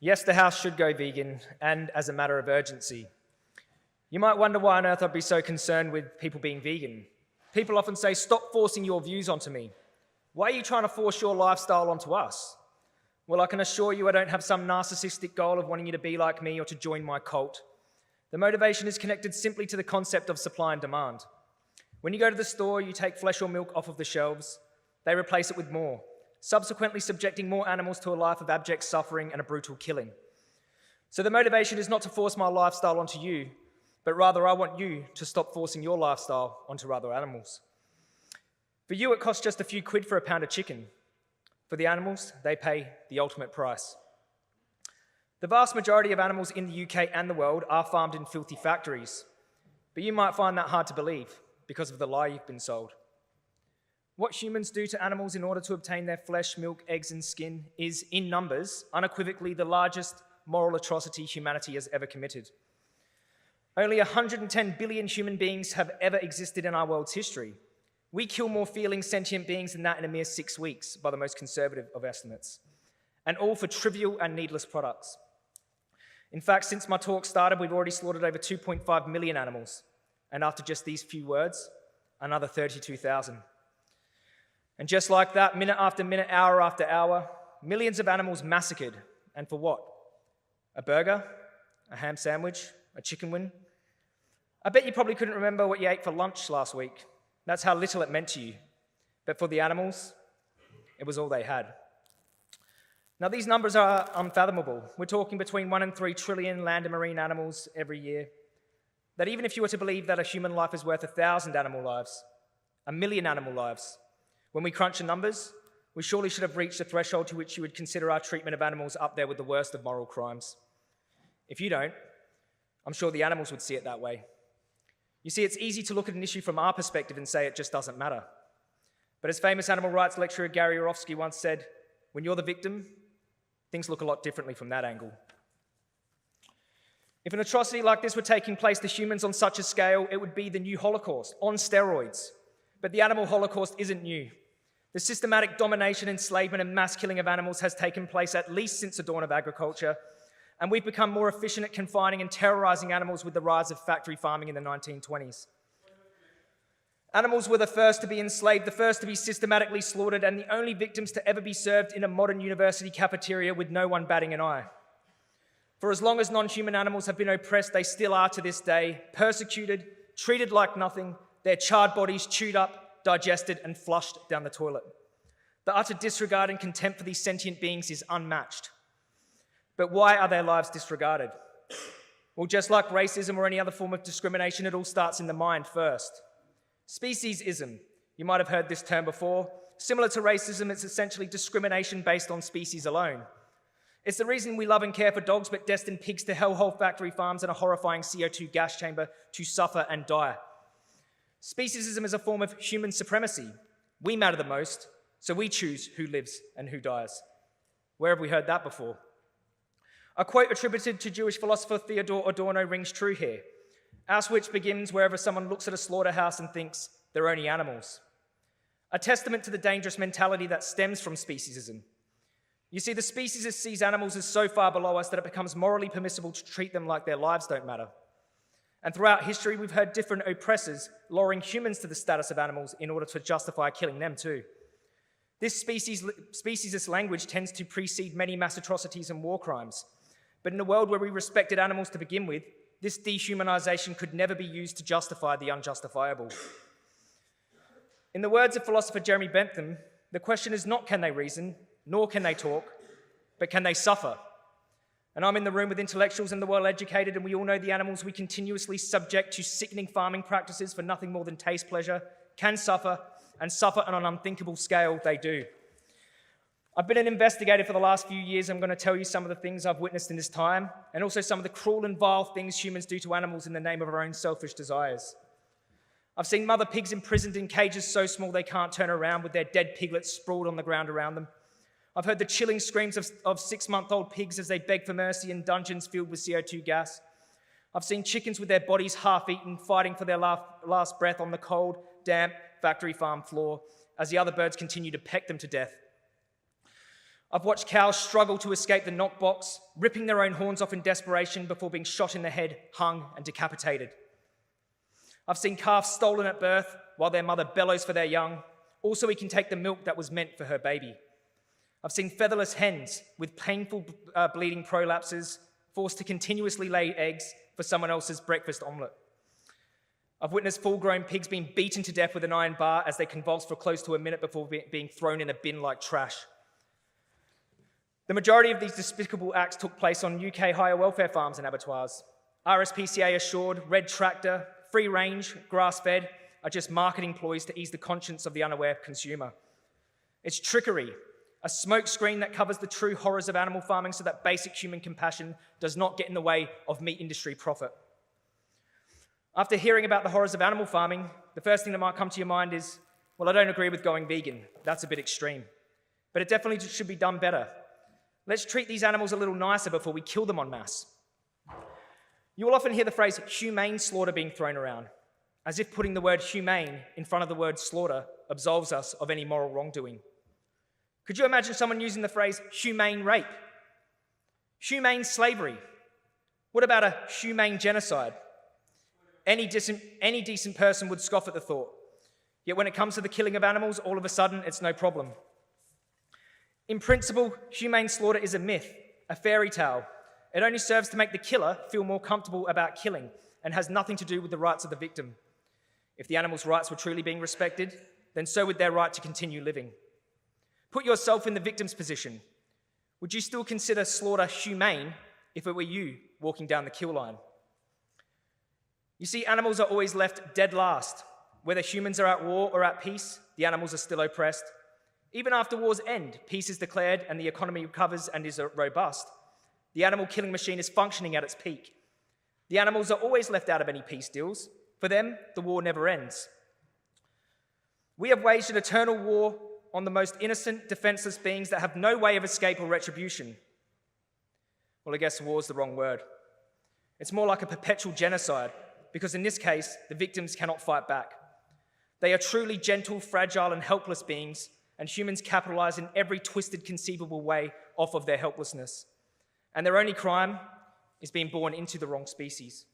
Yes, the House should go vegan, and as a matter of urgency. You might wonder why on earth I'd be so concerned with people being vegan. People often say, stop forcing your views onto me. Why are you trying to force your lifestyle onto us? Well, I can assure you I don't have some narcissistic goal of wanting you to be like me or to join my cult. The motivation is connected simply to the concept of supply and demand. When you go to the store, you take flesh or milk off of the shelves. They replace it with more, subsequently subjecting more animals to a life of abject suffering and a brutal killing. So the motivation is not to force my lifestyle onto you, but rather I want you to stop forcing your lifestyle onto other animals. For you, it costs just a few quid for a pound of chicken. For the animals, they pay the ultimate price. The vast majority of animals in the UK and the world are farmed in filthy factories, but you might find that hard to believe because of the lie you've been sold. What humans do to animals in order to obtain their flesh, milk, eggs, and skin is, in numbers, unequivocally the largest moral atrocity humanity has ever committed. Only 110 billion human beings have ever existed in our world's history. We kill more feeling sentient beings than that in a mere 6 weeks, by the most conservative of estimates, and all for trivial and needless products. In fact, since my talk started, we've already slaughtered over 2.5 million animals, and after just these few words, another 32,000. And just like that, minute after minute, hour after hour, millions of animals massacred. And for what? A burger? A ham sandwich? A chicken wing? I bet you probably couldn't remember what you ate for lunch last week. That's how little it meant to you. But for the animals, it was all they had. Now, these numbers are unfathomable. We're talking between 1 and 3 trillion land and marine animals every year. That even if you were to believe that a human life is worth 1,000 animal lives, 1 million animal lives, when we crunch the numbers, we surely should have reached a threshold to which you would consider our treatment of animals up there with the worst of moral crimes. If you don't, I'm sure the animals would see it that way. You see, it's easy to look at an issue from our perspective and say it just doesn't matter. But as famous animal rights lecturer Gary Yourofsky once said, when you're the victim, things look a lot differently from that angle. If an atrocity like this were taking place to humans on such a scale, it would be the new Holocaust, on steroids. But the animal Holocaust isn't new. The systematic domination, enslavement, and mass killing of animals has taken place at least since the dawn of agriculture, and we've become more efficient at confining and terrorizing animals with the rise of factory farming in the 1920s. Animals were the first to be enslaved, the first to be systematically slaughtered, and the only victims to ever be served in a modern university cafeteria with no one batting an eye. For as long as non-human animals have been oppressed, they still are to this day, persecuted, treated like nothing, their charred bodies chewed up, digested, and flushed down the toilet. The utter disregard and contempt for these sentient beings is unmatched. But why are their lives disregarded? Well, just like racism or any other form of discrimination, it all starts in the mind first. Speciesism. You might have heard this term before. Similar to racism, it's essentially discrimination based on species alone. It's the reason we love and care for dogs but destine pigs to hellhole factory farms and a horrifying CO2 gas chamber to suffer and die. Speciesism is a form of human supremacy. We matter the most, so we choose who lives and who dies. Where have we heard that before? A quote attributed to Jewish philosopher Theodore Adorno rings true here. Auschwitz begins wherever someone looks at a slaughterhouse and thinks they're only animals. A testament to the dangerous mentality that stems from speciesism. You see, the speciesist sees animals as so far below us that it becomes morally permissible to treat them like their lives don't matter. And throughout history, we've heard different oppressors lowering humans to the status of animals in order to justify killing them too. This speciesist language tends to precede many mass atrocities and war crimes. But in a world where we respected animals to begin with, this dehumanization could never be used to justify the unjustifiable. In the words of philosopher Jeremy Bentham, the question is not can they reason, nor can they talk, but can they suffer? And I'm in the room with intellectuals and the well-educated, and we all know the animals we continuously subject to sickening farming practices for nothing more than taste pleasure can suffer, and suffer on an unthinkable scale they do. I've been an investigator for the last few years. I'm going to tell you some of the things I've witnessed in this time, and also some of the cruel and vile things humans do to animals in the name of our own selfish desires. I've seen mother pigs imprisoned in cages so small they can't turn around with their dead piglets sprawled on the ground around them. I've heard the chilling screams of 6-month-old pigs as they beg for mercy in dungeons filled with CO2 gas. I've seen chickens with their bodies half-eaten, fighting for their last breath on the cold, damp factory farm floor as the other birds continue to peck them to death. I've watched cows struggle to escape the knockbox, ripping their own horns off in desperation before being shot in the head, hung, and decapitated. I've seen calves stolen at birth while their mother bellows for their young, all so he can take the milk that was meant for her baby. I've seen featherless hens with painful bleeding prolapses forced to continuously lay eggs for someone else's breakfast omelette. I've witnessed full-grown pigs being beaten to death with an iron bar as they convulse for close to a minute before being thrown in a bin like trash. The majority of these despicable acts took place on UK higher welfare farms and abattoirs. RSPCA assured, red tractor, free range, grass-fed are just marketing ploys to ease the conscience of the unaware consumer. It's trickery, a smokescreen that covers the true horrors of animal farming so that basic human compassion does not get in the way of meat industry profit. After hearing about the horrors of animal farming, the first thing that might come to your mind is, well, I don't agree with going vegan. That's a bit extreme. But it definitely should be done better. Let's treat these animals a little nicer before we kill them en masse. You will often hear the phrase humane slaughter being thrown around, as if putting the word humane in front of the word slaughter absolves us of any moral wrongdoing. Could you imagine someone using the phrase humane rape? Humane slavery? What about a humane genocide? Any decent person would scoff at the thought. Yet when it comes to the killing of animals, all of a sudden, it's no problem. In principle, humane slaughter is a myth, a fairy tale. It only serves to make the killer feel more comfortable about killing and has nothing to do with the rights of the victim. If the animal's rights were truly being respected, then so would their right to continue living. Put yourself in the victim's position. Would you still consider slaughter humane if it were you walking down the kill line? You see, animals are always left dead last. Whether humans are at war or at peace, the animals are still oppressed. Even after wars end, peace is declared and the economy recovers and is robust. The animal killing machine is functioning at its peak. The animals are always left out of any peace deals. For them, the war never ends. We have waged an eternal war on the most innocent, defenseless beings that have no way of escape or retribution. Well, I guess war is the wrong word. It's more like a perpetual genocide, because in this case, the victims cannot fight back. They are truly gentle, fragile, and helpless beings, and humans capitalize in every twisted conceivable way off of their helplessness. And their only crime is being born into the wrong species.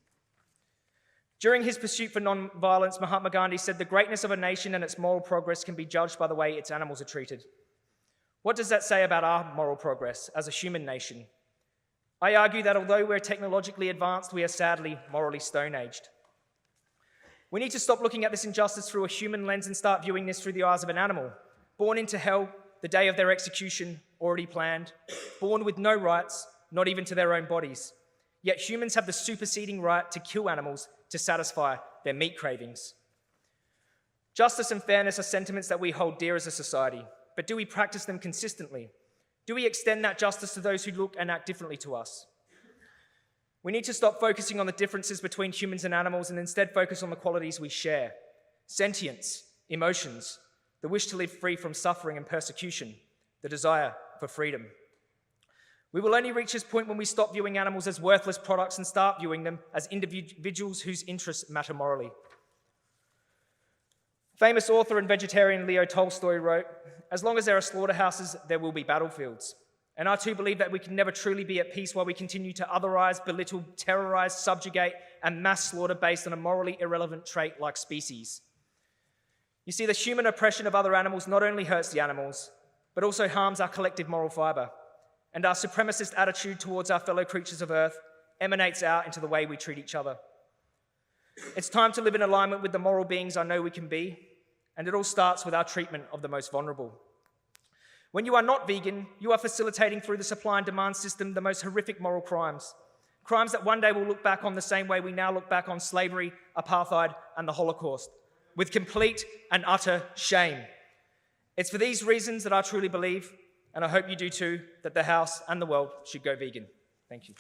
During his pursuit for non-violence, Mahatma Gandhi said the greatness of a nation and its moral progress can be judged by the way its animals are treated. What does that say about our moral progress as a human nation? I argue that although we're technologically advanced, we are sadly morally stone-aged. We need to stop looking at this injustice through a human lens and start viewing this through the eyes of an animal, born into hell, the day of their execution already planned, born with no rights, not even to their own bodies. Yet humans have the superseding right to kill animals to satisfy their meat cravings. Justice and fairness are sentiments that we hold dear as a society, but do we practice them consistently? Do we extend that justice to those who look and act differently to us? We need to stop focusing on the differences between humans and animals and instead focus on the qualities we share: sentience, emotions, the wish to live free from suffering and persecution, the desire for freedom. We will only reach this point when we stop viewing animals as worthless products and start viewing them as individuals whose interests matter morally. Famous author and vegetarian Leo Tolstoy wrote, "As long as there are slaughterhouses, there will be battlefields." And I too believe that we can never truly be at peace while we continue to otherize, belittle, terrorize, subjugate, and mass slaughter based on a morally irrelevant trait like species. You see, the human oppression of other animals not only hurts the animals, but also harms our collective moral fiber. And our supremacist attitude towards our fellow creatures of earth emanates out into the way we treat each other. It's time to live in alignment with the moral beings I know we can be, and it all starts with our treatment of the most vulnerable. When you are not vegan, you are facilitating through the supply and demand system the most horrific moral crimes. Crimes that one day will look back on the same way we now look back on slavery, apartheid, and the Holocaust, with complete and utter shame. It's for these reasons that I truly believe, and I hope you do too, that the House and the world should go vegan. Thank you.